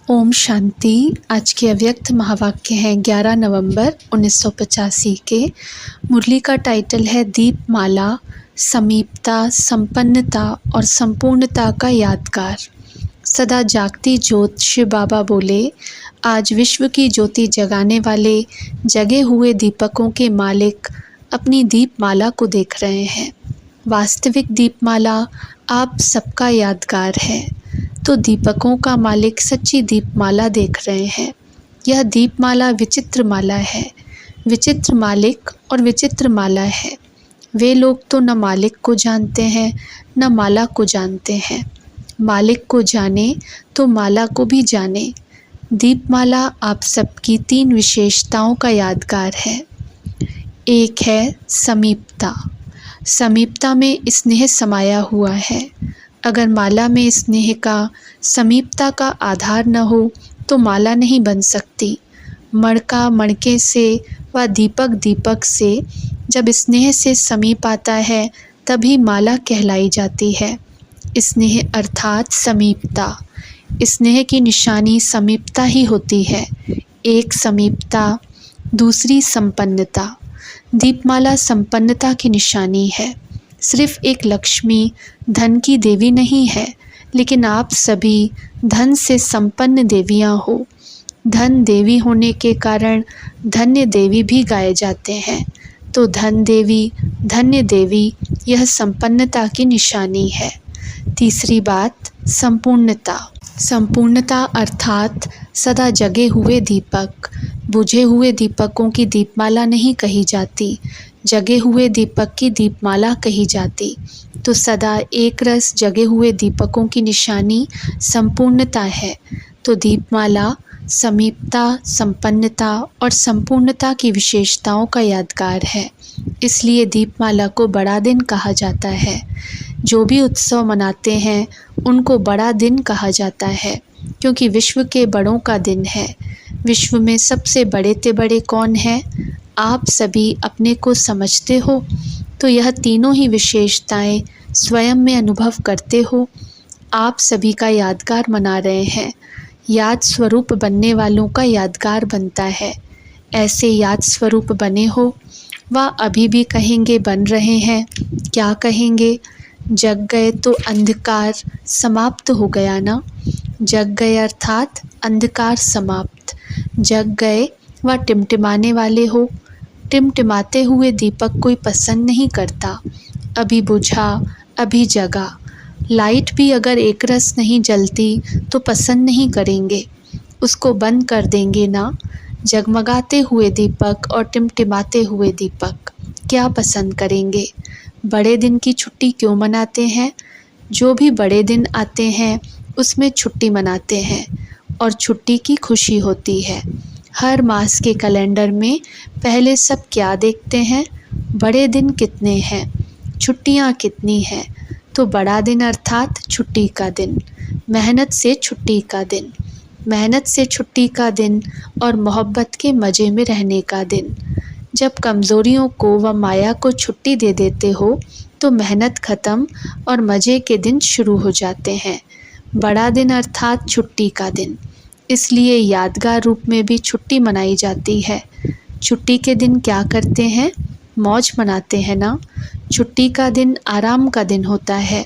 ओम शांति। आज के अव्यक्त महावाक्य हैं 11 नवंबर 1985 के। मुरली का टाइटल है दीपमाला, समीपता, संपन्नता और संपूर्णता का यादगार। सदा जागती ज्योत शिव बाबा बोले, आज विश्व की ज्योति जगाने वाले जगे हुए दीपकों के मालिक अपनी दीपमाला को देख रहे हैं। वास्तविक दीपमाला आप सबका यादगार है, तो दीपकों का मालिक सच्ची दीपमाला देख रहे हैं। यह दीपमाला विचित्र माला है, विचित्र मालिक और विचित्र माला है। वे लोग तो न मालिक को जानते हैं न माला को जानते हैं। मालिक को जाने तो माला को भी जाने। दीपमाला आप सबकी 3 विशेषताओं का यादगार है। एक है समीपता। समीपता में स्नेह समाया हुआ है। अगर माला में स्नेह का, समीपता का आधार न हो तो माला नहीं बन सकती। मणका मणके से व दीपक दीपक से जब स्नेह से समीप आता है तभी माला कहलाई जाती है। स्नेह अर्थात समीपता। स्नेह की निशानी समीपता ही होती है। एक समीपता, दूसरी संपन्नता। दीपमाला संपन्नता की निशानी है। सिर्फ एक लक्ष्मी धन की देवी नहीं है, लेकिन आप सभी धन से संपन्न देवियां हो। धन देवी होने के कारण धन्य देवी भी गाए जाते हैं। तो धन देवी, धन्य देवी, यह संपन्नता की निशानी है। तीसरी बात, संपूर्णता। संपूर्णता अर्थात सदा जगे हुए दीपक। बुझे हुए दीपकों की दीपमाला नहीं कही जाती, जगे हुए दीपक की दीपमाला कही जाती। तो सदा एक रस जगे हुए दीपकों की निशानी संपूर्णता है। तो दीपमाला समीपता, संपन्नता और संपूर्णता की विशेषताओं का यादगार है। इसलिए दीपमाला को बड़ा दिन कहा जाता है। जो भी उत्सव मनाते हैं उनको बड़ा दिन कहा जाता है, क्योंकि विश्व के बड़ों का दिन है। विश्व में सबसे बड़े ते बड़े कौन हैं? आप सभी अपने को समझते हो, तो यह तीनों ही विशेषताएं स्वयं में अनुभव करते हो। आप सभी का यादगार मना रहे हैं। याद स्वरूप बनने वालों का यादगार बनता है। ऐसे याद स्वरूप बने हो व अभी भी कहेंगे बन रहे हैं। क्या कहेंगे? जग गए तो अंधकार समाप्त हो गया ना। जग गए अर्थात अंधकार समाप्त। जग गए व टिमटिमाने वाले हो। टिमटिमाते हुए दीपक कोई पसंद नहीं करता। अभी बुझा, अभी जगा। लाइट भी अगर एक रस नहीं जलती तो पसंद नहीं करेंगे, उसको बंद कर देंगे ना। जगमगाते हुए दीपक और टिमटिमाते हुए दीपक क्या पसंद करेंगे? बड़े दिन की छुट्टी क्यों मनाते हैं? जो भी बड़े दिन आते हैं उसमें छुट्टी मनाते हैं और छुट्टी की खुशी होती है। हर मास के कैलेंडर में पहले सब क्या देखते हैं? बड़े दिन कितने हैं, छुट्टियां कितनी हैं। तो बड़ा दिन अर्थात छुट्टी का दिन, मेहनत से छुट्टी का दिन, मेहनत से छुट्टी का दिन और मोहब्बत के मज़े में रहने का दिन। जब कमज़ोरियों को व माया को छुट्टी दे देते हो तो मेहनत ख़त्म और मज़े के दिन शुरू हो जाते हैं। बड़ा दिन अर्थात छुट्टी का दिन, इसलिए यादगार रूप में भी छुट्टी मनाई जाती है। छुट्टी के दिन क्या करते हैं? मौज मनाते हैं ना। छुट्टी का दिन आराम का दिन होता है।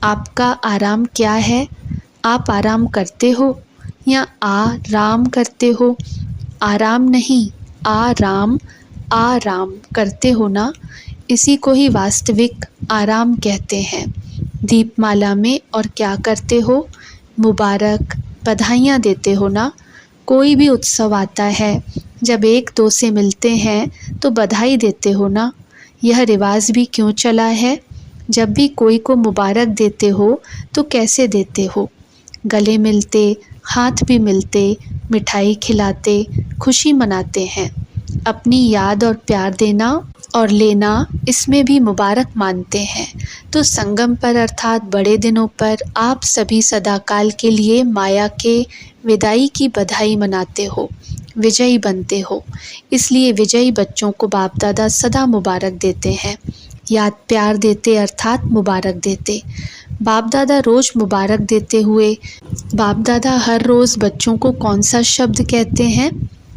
आपका आराम क्या है? आप आराम करते हो या आराम करते हो? आराम नहीं, आराम, आराम करते हो ना। इसी को ही वास्तविक आराम कहते हैं। दीपमाला में और क्या करते हो? मुबारक, बधाइयाँ देते हो ना। कोई भी उत्सव आता है, जब एक दो से मिलते हैं तो बधाई देते हो ना। यह रिवाज भी क्यों चला है? जब भी कोई को मुबारक देते हो तो कैसे देते हो? गले मिलते, हाथ भी मिलते, मिठाई खिलाते, खुशी मनाते हैं। अपनी याद और प्यार देना और लेना, इसमें भी मुबारक मानते हैं। तो संगम पर अर्थात बड़े दिनों पर आप सभी सदाकाल के लिए माया के विदाई की बधाई मनाते हो, विजयी बनते हो। इसलिए विजयी बच्चों को बाप दादा सदा मुबारक देते हैं। याद प्यार देते अर्थात मुबारक देते। बाप दादा रोज़ मुबारक देते हुए बाप दादा हर रोज़ बच्चों को कौन सा शब्द कहते हैं?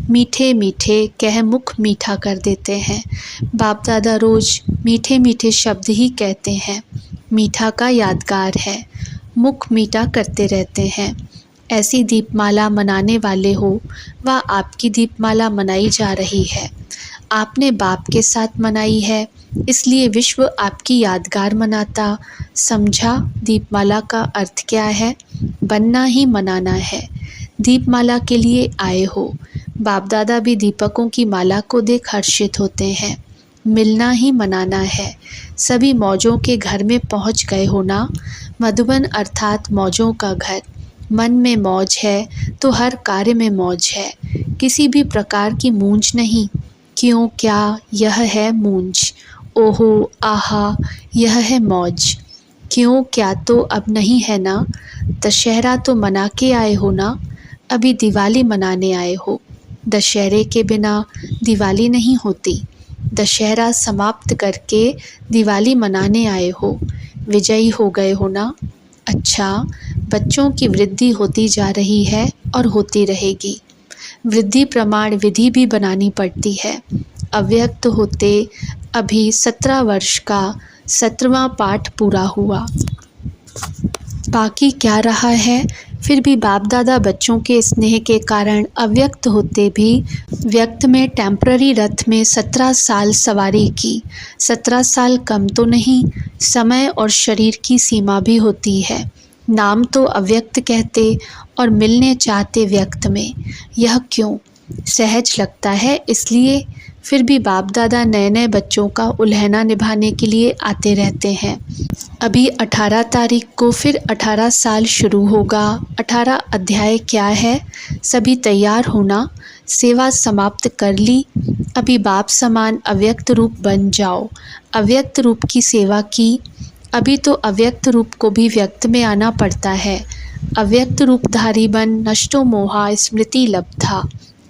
मीठे मीठे कह मुख मीठा कर देते हैं। बाप दादा रोज़ मीठे मीठे शब्द ही कहते हैं। मीठा का यादगार है, मुख मीठा करते रहते हैं। ऐसी दीपमाला मनाने वाले हो व आपकी दीपमाला मनाई जा रही है। आपने बाप के साथ मनाई है, इसलिए विश्व आपकी यादगार मनाता। समझा दीपमाला का अर्थ क्या है? बनना ही मनाना है। दीपमाला के लिए आए हो। बाप दादा भी दीपकों की माला को देख हर्षित होते हैं। मिलना ही मनाना है। सभी मौजों के घर में पहुंच गए हो ना। मधुबन अर्थात मौजों का घर। मन में मौज है तो हर कार्य में मौज है। किसी भी प्रकार की मूंज नहीं। क्यों क्या यह है मूंज। ओहो आहा यह है मौज। क्यों क्या तो अब नहीं है ना। दशहरा तो मना के आए हो ना। अभी दिवाली मनाने आए हो। दशहरे के बिना दिवाली नहीं होती। दशहरा समाप्त करके दिवाली मनाने आए हो। विजयी हो गए हो ना। अच्छा, बच्चों की वृद्धि होती जा रही है और होती रहेगी। वृद्धि प्रमाण विधि भी बनानी पड़ती है। अव्यक्त होते अभी 17 वर्ष का 17वां पाठ पूरा हुआ। बाकी क्या रहा है? फिर भी बाप दादा बच्चों के स्नेह के कारण अव्यक्त होते भी व्यक्त में टेम्पररी रथ में 17 साल सवारी की। 17 साल कम तो नहीं। समय और शरीर की सीमा भी होती है। नाम तो अव्यक्त कहते और मिलने चाहते व्यक्त में। यह क्यों? सहज लगता है इसलिए। फिर भी बाप दादा नए नए बच्चों का उल्हना निभाने के लिए आते रहते हैं। अभी 18 तारीख को फिर 18 साल शुरू होगा। 18 अध्याय क्या है? सभी तैयार होना। सेवा समाप्त कर ली। अभी बाप समान अव्यक्त रूप बन जाओ। अव्यक्त रूप की सेवा की। अभी तो अव्यक्त रूप को भी व्यक्त में आना पड़ता है। अव्यक्त रूपधारी बन नष्टो मोहा स्मृति लब्धा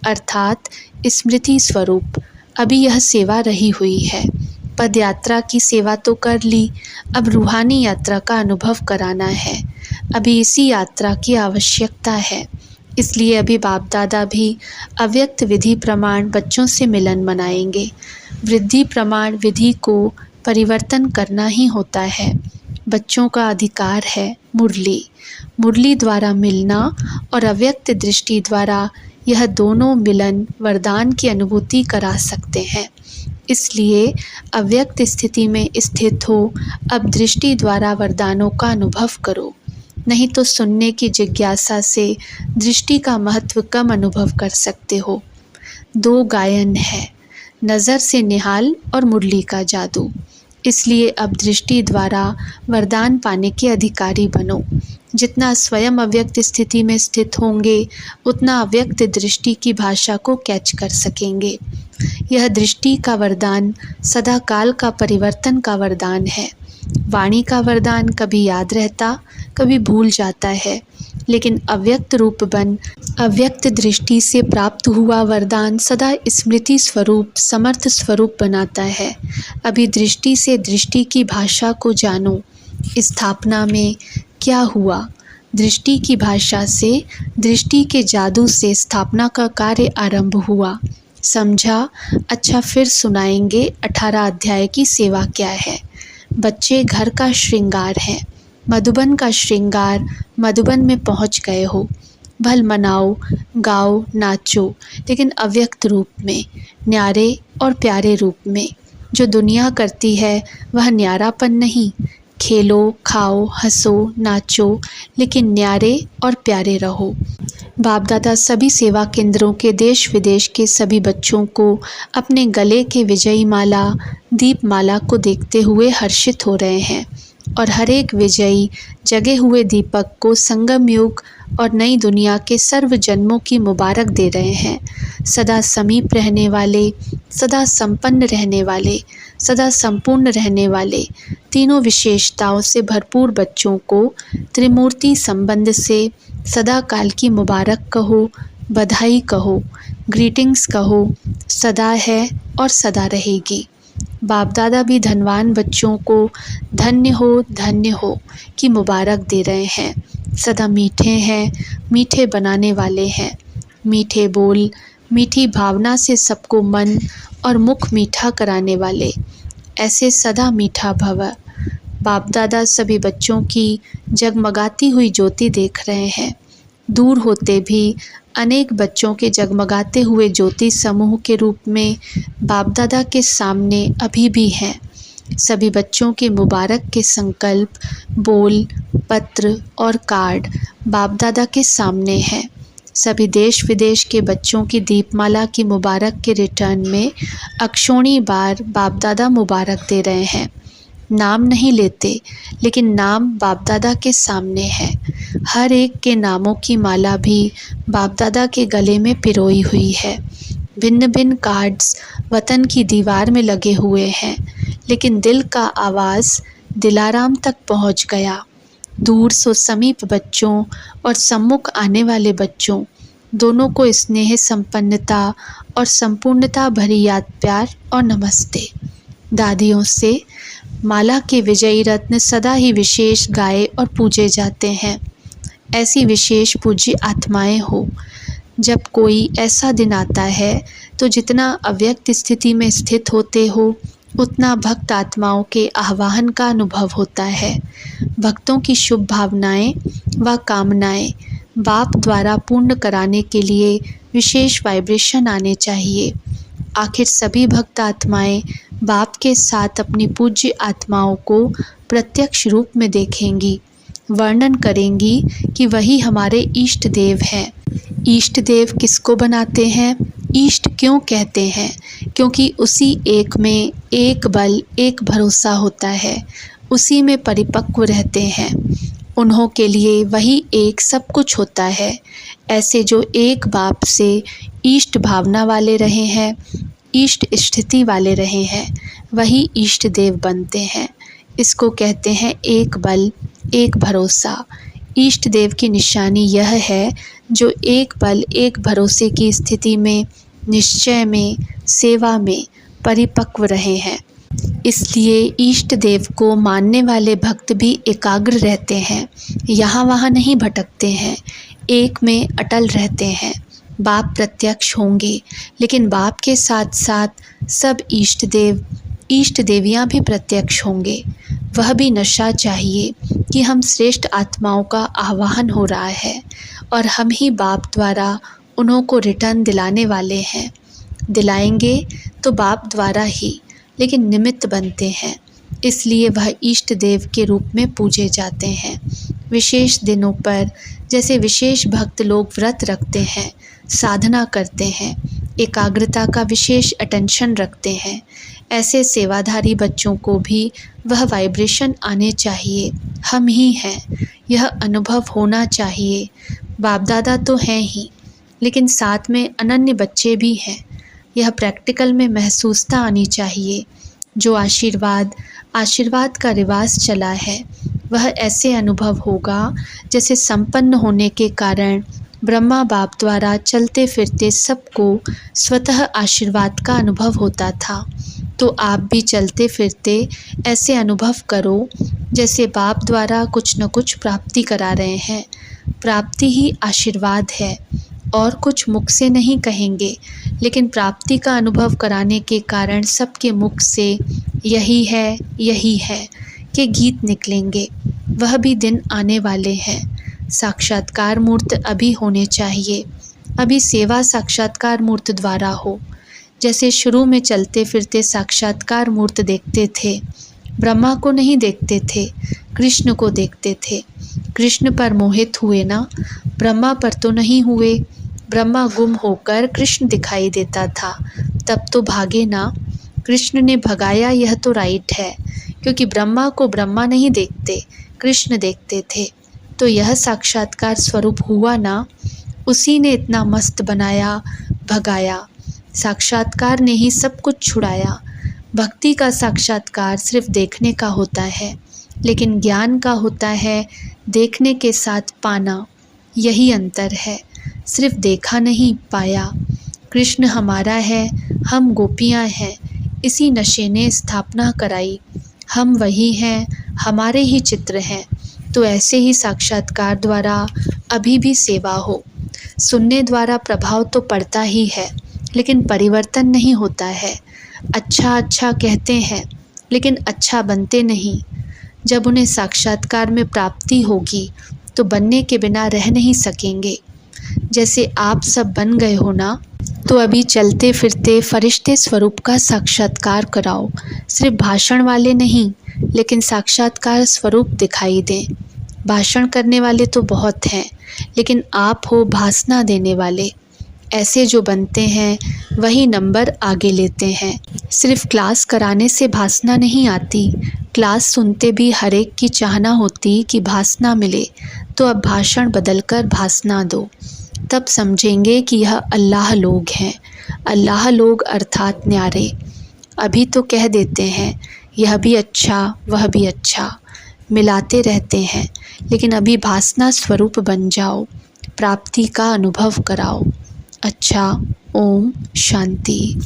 अर्थात स्मृति स्वरूप। अभी यह सेवा रही हुई है। पद यात्रा की सेवा तो कर ली। अब रूहानी यात्रा का अनुभव कराना है। अभी इसी यात्रा की आवश्यकता है। इसलिए अभी बाप दादा भी अव्यक्त विधि प्रमाण बच्चों से मिलन मनाएंगे। वृद्धि प्रमाण विधि को परिवर्तन करना ही होता है। बच्चों का अधिकार है मुरली। मुरली द्वारा मिलना और अव्यक्त दृष्टि द्वारा यह दोनों मिलन वरदान की अनुभूति करा सकते हैं। इसलिए अव्यक्त स्थिति में स्थित हो। अब दृष्टि द्वारा वरदानों का अनुभव करो। नहीं तो सुनने की जिज्ञासा से दृष्टि का महत्व कम अनुभव कर सकते हो। 2 गायन है, नज़र से निहाल और मुरली का जादू। इसलिए अब दृष्टि द्वारा वरदान पाने के अधिकारी बनो। जितना स्वयं अव्यक्त स्थिति में स्थित होंगे उतना अव्यक्त दृष्टि की भाषा को कैच कर सकेंगे। यह दृष्टि का वरदान सदा काल का परिवर्तन का वरदान है। वाणी का वरदान कभी याद रहता, कभी भूल जाता है, लेकिन अव्यक्त रूप बन अव्यक्त दृष्टि से प्राप्त हुआ वरदान सदा स्मृति स्वरूप समर्थ स्वरूप बनाता है। अभी दृष्टि से दृष्टि की भाषा को जानो। स्थापना में क्या हुआ? दृष्टि की भाषा से दृष्टि के जादू से स्थापना का कार्य आरंभ हुआ। समझा? अच्छा, फिर सुनाएंगे 18 अध्याय की सेवा क्या है। बच्चे घर का श्रृंगार हैं। मधुबन का श्रृंगार। मधुबन में पहुंच गए हो। भल मनाओ, गाओ, नाचो, लेकिन अव्यक्त रूप में, न्यारे और प्यारे रूप में। जो दुनिया करती है वह न्यारापन नहीं। खेलो, खाओ, हंसो, नाचो, लेकिन न्यारे और प्यारे रहो। बाप दादा सभी सेवा केंद्रों के देश विदेश के सभी बच्चों को अपने गले के विजयी माला दीप माला को देखते हुए हर्षित हो रहे हैं और हर एक विजयी जगे हुए दीपक को संगम युग और नई दुनिया के सर्व जन्मों की मुबारक दे रहे हैं। सदा समीप रहने वाले, सदा संपन्न रहने वाले, सदा संपूर्ण रहने वाले, तीनों विशेषताओं से भरपूर बच्चों को त्रिमूर्ति संबंध से सदा काल की मुबारक कहो, बधाई कहो, ग्रीटिंग्स कहो। सदा है और सदा रहेगी। बाप दादा भी धनवान बच्चों को धन्य हो की मुबारक दे रहे हैं। सदा मीठे हैं, मीठे बनाने वाले हैं। मीठे बोल, मीठी भावना से सबको मन और मुख मीठा कराने वाले, ऐसे सदा मीठा भव। बाप दादा सभी बच्चों की जगमगाती हुई ज्योति देख रहे हैं। दूर होते भी अनेक बच्चों के जगमगाते हुए ज्योति समूह के रूप में बाप दादा के सामने अभी भी हैं। सभी बच्चों के मुबारक के संकल्प, बोल, पत्र और कार्ड बाप दादा के सामने हैं। सभी देश विदेश के बच्चों की दीपमाला की मुबारक के रिटर्न में अक्षोणी बार बाप दादा मुबारक दे रहे हैं। नाम नहीं लेते, लेकिन नाम बाप दादा के सामने है। हर एक के नामों की माला भी बाप दादा के गले में पिरोई हुई है। भिन्न भिन्न कार्ड्स वतन की दीवार में लगे हुए हैं, लेकिन दिल का आवाज़ दिलाराम तक पहुंच गया। दूर सो समीप बच्चों और सम्मुख आने वाले बच्चों दोनों को स्नेह संपन्नता और संपूर्णता भरी याद, प्यार और नमस्ते। दादियों से माला के विजयी रत्न सदा ही विशेष गाए और पूजे जाते हैं। ऐसी विशेष पूज्य आत्माएं हो। जब कोई ऐसा दिन आता है तो जितना अव्यक्त स्थिति में स्थित होते हो, उतना भक्त आत्माओं के आह्वान का अनुभव होता है। भक्तों की शुभ भावनाएं व कामनाएं बाप द्वारा पूर्ण कराने के लिए विशेष वाइब्रेशन आने चाहिए। आखिर सभी भक्त आत्माएं बाप के साथ अपनी पूज्य आत्माओं को प्रत्यक्ष रूप में देखेंगी, वर्णन करेंगी कि वही हमारे इष्ट देव हैं। इष्ट देव किसको बनाते हैं? इष्ट क्यों कहते हैं? क्योंकि उसी एक में एक बल, एक भरोसा होता है, उसी में परिपक्व रहते हैं। उन्हों के लिए वही एक सब कुछ होता है। ऐसे जो एक बाप से इष्ट भावना वाले रहे हैं, इष्ट स्थिति वाले रहे हैं, वही इष्ट देव बनते हैं। इसको कहते हैं एक बल, एक भरोसा। इष्ट देव की निशानी यह है जो एक बल, एक भरोसे की स्थिति में, निश्चय में, सेवा में परिपक्व रहे हैं। इसलिए इष्ट देव को मानने वाले भक्त भी एकाग्र रहते हैं, यहाँ वहाँ नहीं भटकते हैं, एक में अटल रहते हैं। बाप प्रत्यक्ष होंगे, लेकिन बाप के साथ साथ सब इष्ट देव, इष्ट देवियाँ भी प्रत्यक्ष होंगे। वह भी नशा चाहिए कि हम श्रेष्ठ आत्माओं का आह्वान हो रहा है और हम ही बाप द्वारा उन्हों को रिटर्न दिलाने वाले हैं। दिलाएंगे तो बाप द्वारा ही, लेकिन निमित्त बनते हैं, इसलिए वह इष्ट देव के रूप में पूजे जाते हैं। विशेष दिनों पर जैसे विशेष भक्त लोग व्रत रखते हैं, साधना करते हैं, एकाग्रता का विशेष अटेंशन रखते हैं, ऐसे सेवाधारी बच्चों को भी वह वाइब्रेशन आने चाहिए। हम ही हैं, यह अनुभव होना चाहिए। बाप दादा तो हैं ही, लेकिन साथ में अनन्य बच्चे भी हैं। यह प्रैक्टिकल में महसूसता आनी चाहिए। जो आशीर्वाद का रिवाज चला है, वह ऐसे अनुभव होगा जैसे संपन्न होने के कारण ब्रह्मा बाप द्वारा चलते फिरते सबको स्वतः आशीर्वाद का अनुभव होता था। तो आप भी चलते फिरते ऐसे अनुभव करो जैसे बाप द्वारा कुछ न कुछ प्राप्ति करा रहे हैं। प्राप्ति ही आशीर्वाद है, और कुछ मुख से नहीं कहेंगे, लेकिन प्राप्ति का अनुभव कराने के कारण सबके मुख से यही है के गीत निकलेंगे। वह भी दिन आने वाले हैं। साक्षात्कार मूर्त अभी होने चाहिए। अभी सेवा साक्षात्कार मूर्त द्वारा हो। जैसे शुरू में चलते फिरते साक्षात्कार मूर्त देखते थे, ब्रह्मा को नहीं देखते थे, कृष्ण को देखते थे। कृष्ण पर मोहित हुए ना, ब्रह्मा पर तो नहीं हुए। ब्रह्मा गुम होकर कृष्ण दिखाई देता था, तब तो भागे ना। कृष्ण ने भगाया, यह तो राइट है, क्योंकि ब्रह्मा को ब्रह्मा नहीं देखते, कृष्ण देखते थे। तो यह साक्षात्कार स्वरूप हुआ ना, उसी ने इतना मस्त बनाया, भगाया। साक्षात्कार ने ही सब कुछ छुड़ाया। भक्ति का साक्षात्कार सिर्फ देखने का होता है, लेकिन ज्ञान का होता है देखने के साथ पाना। यही अंतर है, सिर्फ देखा नहीं पाया। कृष्ण हमारा है, हम गोपियाँ हैं, इसी नशे ने स्थापना कराई। हम वही हैं, हमारे ही चित्र हैं। तो ऐसे ही साक्षात्कार द्वारा अभी भी सेवा हो। सुनने द्वारा प्रभाव तो पड़ता ही है, लेकिन परिवर्तन नहीं होता है। अच्छा अच्छा कहते हैं, लेकिन अच्छा बनते नहीं। जब उन्हें साक्षात्कार में प्राप्ति होगी तो बनने के बिना रह नहीं सकेंगे। जैसे आप सब बन गए हो ना, तो अभी चलते फिरते फरिश्ते स्वरूप का साक्षात्कार कराओ। सिर्फ भाषण वाले नहीं, लेकिन साक्षात्कार स्वरूप दिखाई दें। भाषण करने वाले तो बहुत हैं, लेकिन आप हो भासना देने वाले। ऐसे जो बनते हैं वही नंबर आगे लेते हैं। सिर्फ क्लास कराने से भासना नहीं आती। क्लास सुनते भी हर एक की चाहना होती कि भासना मिले। तो अब भाषण बदलकर भासना दो, तब समझेंगे कि यह अल्लाह लोग हैं। अल्लाह लोग अर्थात न्यारे। अभी तो कह देते हैं यह भी अच्छा वह भी अच्छा, मिलाते रहते हैं, लेकिन अभी भासना स्वरूप बन जाओ, प्राप्ति का अनुभव कराओ। अच्छा, ओम शांति।